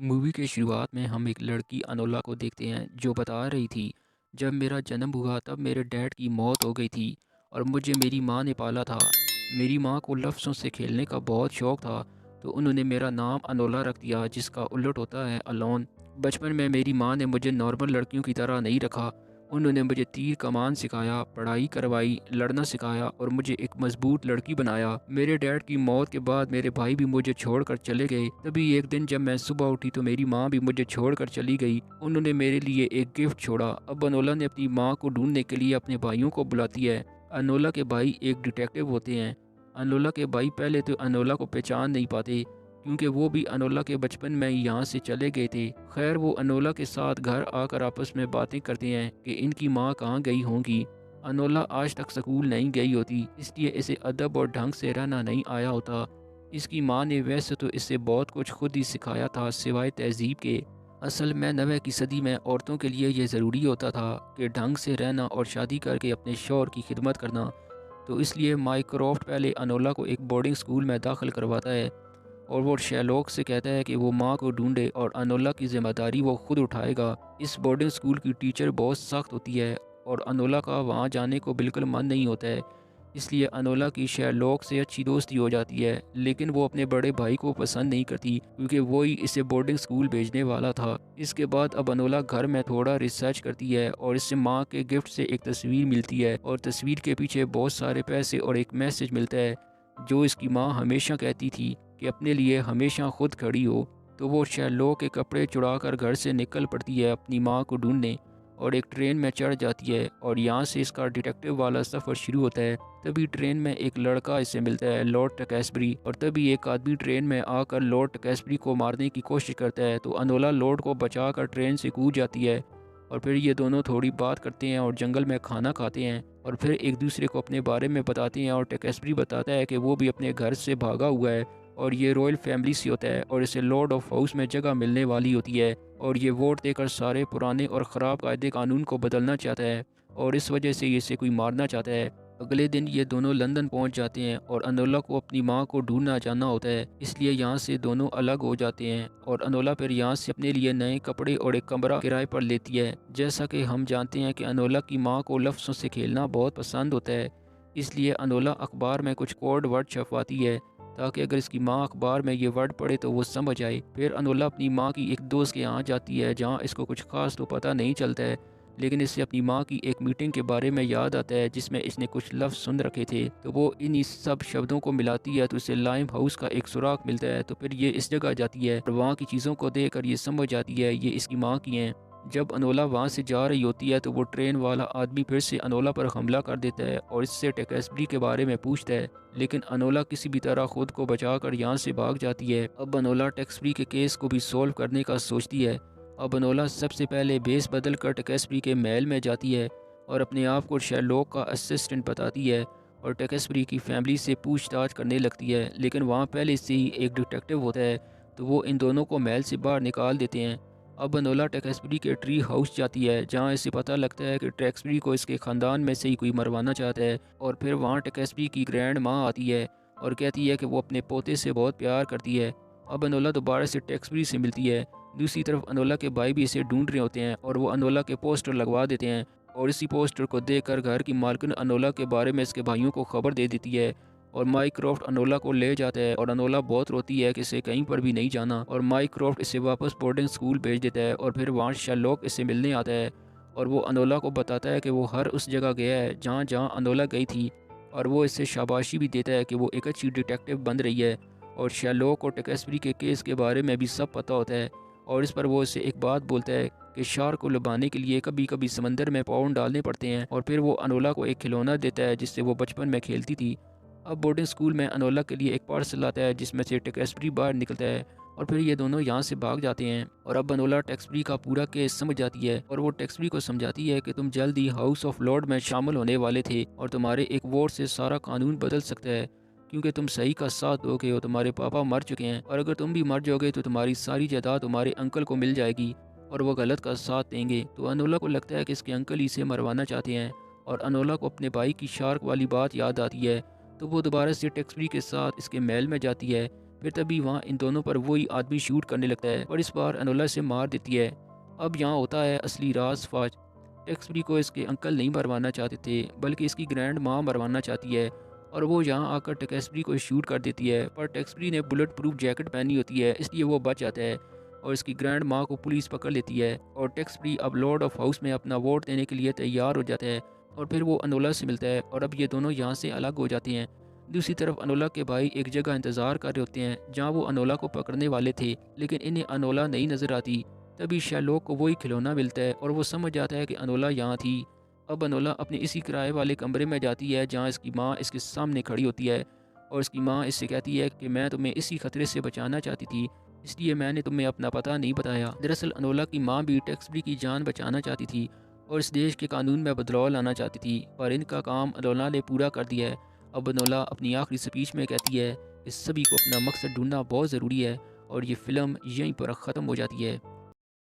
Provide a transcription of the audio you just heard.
Movie के शुरुआत में हम एक लड़की अनोला को देखते हैं जो बता रही थी, जब मेरा जन्म हुआ तब मेरे डैड की मौत हो गई थी और मुझे मेरी माँ ने पाला था। मेरी माँ को लफ्ज़ों से खेलने का बहुत शौक़ था, तो उन्होंने मेरा नाम अनोला रख दिया, जिसका उल्ट होता है अलोन। बचपन में मेरी माँ ने मुझे नॉर्मल लड़कियों की तरह नहीं रखा। उन्होंने मुझे तीर कमान सिखाया, पढ़ाई करवाई, लड़ना सिखाया और मुझे एक मजबूत लड़की बनाया। मेरे डैड की मौत के बाद मेरे भाई भी मुझे छोड़कर चले गए। तभी एक दिन जब मैं सुबह उठी तो मेरी माँ भी मुझे छोड़कर चली गई। उन्होंने मेरे लिए एक गिफ्ट छोड़ा। अब अनोला ने अपनी माँ को ढूंढने के लिए अपने भाइयों को बुलाती है। अनोला के भाई एक डिटेक्टिव होते हैं। अनोला के भाई पहले तो अनोला को पहचान नहीं पाते, क्योंकि वो भी अनोला के बचपन में ही यहाँ से चले गए थे। खैर, वो अनोला के साथ घर आकर आपस में बातें करते हैं कि इनकी माँ कहाँ गई होंगी। अनोला आज तक स्कूल नहीं गई होती, इसलिए इसे अदब और ढंग से रहना नहीं आया होता। इसकी माँ ने वैसे तो इसे बहुत कुछ खुद ही सिखाया था, सिवाय तहजीब के। असल में 9वीं की सदी में औरतों के लिए ये ज़रूरी होता था कि ढंग से रहना और शादी करके अपने शौहर की खिदमत करना। तो इसलिए माइक्रोफ्ट पहले अनोला को एक बोर्डिंग स्कूल में दाखिल करवाता है और वो शेरलॉक से कहता है कि वो माँ को ढूंढे और अनोला की जिम्मेदारी वो खुद उठाएगा। इस बोर्डिंग स्कूल की टीचर बहुत सख्त होती है और अनोला का वहाँ जाने को बिल्कुल मन नहीं होता है। इसलिए अनोला की शेरलॉक से अच्छी दोस्ती हो जाती है, लेकिन वो अपने बड़े भाई को पसंद नहीं करती, क्योंकि वो ही इसे बोर्डिंग स्कूल भेजने वाला था। इसके बाद अब अनोला घर में थोड़ा रिसर्च करती है और इससे माँ के गिफ्ट से एक तस्वीर मिलती है और तस्वीर के पीछे बहुत सारे पैसे और एक मैसेज मिलता है, जो इसकी माँ हमेशा कहती थी कि अपने लिए हमेशा खुद खड़ी हो। तो वो शेरलॉक के कपड़े चुराकर घर से निकल पड़ती है अपनी माँ को ढूंढने और एक ट्रेन में चढ़ जाती है और यहाँ से इसका डिटेक्टिव वाला सफ़र शुरू होता है। तभी ट्रेन में एक लड़का इसे मिलता है, लॉर्ड टकैस्बरी, और तभी एक आदमी ट्रेन में आकर लॉर्ड टकैस्बरी को मारने की कोशिश करता है। तो अनोला लॉर्ड को बचाकर ट्रेन से कूद जाती है और फिर ये दोनों थोड़ी बात करते हैं और जंगल में खाना खाते हैं और फिर एक दूसरे को अपने बारे में बताते हैं। और टकैस्बरी बताता है कि वो भी अपने घर से भागा हुआ है और ये रॉयल फैमिली से होता है और इसे लॉर्ड ऑफ हाउस में जगह मिलने वाली होती है और ये वोट देकर सारे पुराने और ख़राब कायदे कानून को बदलना चाहता है और इस वजह से इसे कोई मारना चाहता है। अगले दिन ये दोनों लंदन पहुंच जाते हैं और अनोला को अपनी मां को ढूंढना जाना होता है, इसलिए यहाँ से दोनों अलग हो जाते हैं और अनोला फिर यहाँ से अपने लिए नए कपड़े और एक कमरा किराए पर लेती है। जैसा कि हम जानते हैं कि अनोला की मां को लफ्ज़ों से खेलना बहुत पसंद होता है, इसलिए अनोला अखबार में कुछ कोड वर्ड छपवाती है ताकि अगर इसकी माँ अखबार में ये वर्ड पढ़े तो वो समझ आए। फिर अनोला अपनी माँ की एक दोस्त के यहाँ जाती है, जहाँ इसको कुछ खास तो पता नहीं चलता है, लेकिन इसे अपनी माँ की एक मीटिंग के बारे में याद आता है जिसमें इसने कुछ लफ्ज़ सुन रखे थे। तो वो इन इस सब शब्दों को मिलाती है तो इसे लाइम हाउस का एक सुराग मिलता है। तो फिर ये इस जगह जाती है और वहाँ की चीज़ों को देखकर ये समझ जाती है ये इसकी माँ की हैं। जब अनोला वहाँ से जा रही होती है तो वो ट्रेन वाला आदमी फिर से अनोला पर हमला कर देता है और इससे टकैस्बरी के बारे में पूछता है, लेकिन अनोला किसी भी तरह खुद को बचाकर यहाँ से भाग जाती है। अब अनोला टकैस्बरी के केस को भी सॉल्व करने का सोचती है। अब अनोला सबसे पहले भेस बदल कर टकैस्बरी के महल में जाती है और अपने आप को शेरलॉक का असिस्टेंट बताती है और टकैस्बरी की फैमिली से पूछताछ करने लगती है, लेकिन वहाँ पहले से ही एक डिटेक्टिव होता है तो वो इन दोनों को महल से बाहर निकाल देते हैं। अब अनोला टकैस्बरी के ट्री हाउस जाती है, जहाँ इसे पता लगता है कि टकैस्बरी को इसके ख़ानदान में से ही कोई मरवाना चाहता है और फिर वहाँ टकैस्बरी की ग्रैंड माँ आती है और कहती है कि वो अपने पोते से बहुत प्यार करती है। अब अनोला दोबारा से टकैस्बरी से मिलती है। दूसरी तरफ अनोला के भाई भी इसे ढूंढ रहे होते हैं और वो अनोला के पोस्टर लगवा देते हैं और इसी पोस्टर को देखकर घर की मालकिन अनोला के बारे में इसके भाइयों को खबर दे देती है और माइक्रोफ्ट अनोला को ले जाता है और अनोला बहुत रोती है कि इसे कहीं पर भी नहीं जाना और माइक्रोफ्ट इसे वापस बोर्डिंग स्कूल भेज देता है और फिर वहाँ शेरलॉक इसे मिलने आता है और वो अनोला को बताता है कि वो हर उस जगह गया है जहाँ जहाँ अनोला गई थी और वो इससे शाबाशी भी देता है कि वो एक अच्छी डिटेक्टिव बन रही है और शेरलॉक और टकैस्बरी के केस के बारे में भी सब पता होता है। और इस पर वो इससे एक बात बोलता है कि शार्क को लुभाने के लिए कभी कभी समंदर में पाउंड डालने पड़ते हैं और फिर वो अनोला को एक खिलौना देता है जिससे वो बचपन में खेलती थी। अब बोर्डिंग स्कूल में अनोला के लिए एक पार्सल आता है जिसमें से टकैस्बरी बाहर निकलता है और फिर ये दोनों यहाँ से भाग जाते हैं और अब अनोला टकैस्बरी का पूरा केस समझ जाती है और वो टकैस्बरी को समझाती है कि तुम जल्द ही हाउस ऑफ लॉर्ड में शामिल होने वाले थे और तुम्हारे एक वोट से सारा कानून बदल सकता है, क्योंकि तुम सही का साथ दोगे और तुम्हारे पापा मर चुके हैं और अगर तुम भी मर जाओगे तो तुम्हारी सारी जायदाद तुम्हारे अंकल को मिल जाएगी और वो गलत का साथ देंगे। तो अनोला को लगता है कि इसके अंकल ही इसे मरवाना चाहते हैं और अनोला को अपने भाई की शार्क वाली बात याद आती है तो वो दोबारा से टकैस्बरी के साथ इसके महल में जाती है। फिर तभी वहाँ इन दोनों पर वही आदमी शूट करने लगता है और इस बार अनोला से मार देती है। अब यहाँ होता है असली राज फाज। टेक्सबरी को इसके अंकल नहीं मरवाना चाहते थे, बल्कि इसकी ग्रैंड माँ मरवाना चाहती है और वो यहाँ आकर टेक्सबरी को शूट कर देती है। पर टेक्सबरी ने बुलेट प्रूफ जैकेट पहनी होती है, इसलिए वो बच जाता है और इसकी ग्रैंड माँ को पुलिस पकड़ लेती है। और टेक्सबरी अब लॉर्ड ऑफ हाउस में अपना वोट देने के लिए तैयार हो जाता है और फिर वो अनोला से मिलता है और अब ये दोनों यहाँ से अलग हो जाते हैं। दूसरी तरफ अनोला के भाई एक जगह इंतज़ार कर रहे होते हैं जहाँ वो अनोला को पकड़ने वाले थे, लेकिन इन्हें अनोला नहीं नज़र आती। तभी शैलोक को वही खिलौना मिलता है और वो समझ जाता है कि अनोला यहाँ थी। अब अनोला अपने इसी किराए वाले कमरे में जाती है जहाँ इसकी माँ इसके सामने खड़ी होती है और इसकी माँ इससे कहती है कि मैं तुम्हें इसी खतरे से बचाना चाहती थी, इसलिए मैंने तुम्हें अपना पता नहीं बताया। दरअसल अनोला की माँ भी टेक्सबरी की जान बचाना चाहती थी और इस देश के कानून में बदलाव लाना चाहती थी, पर इनका काम अनोला ने पूरा कर दिया है। अब अनोला अपनी आखिरी स्पीच में कहती है कि सभी को अपना मकसद ढूंढना बहुत ज़रूरी है और ये फ़िल्म यहीं पर ख़त्म हो जाती है।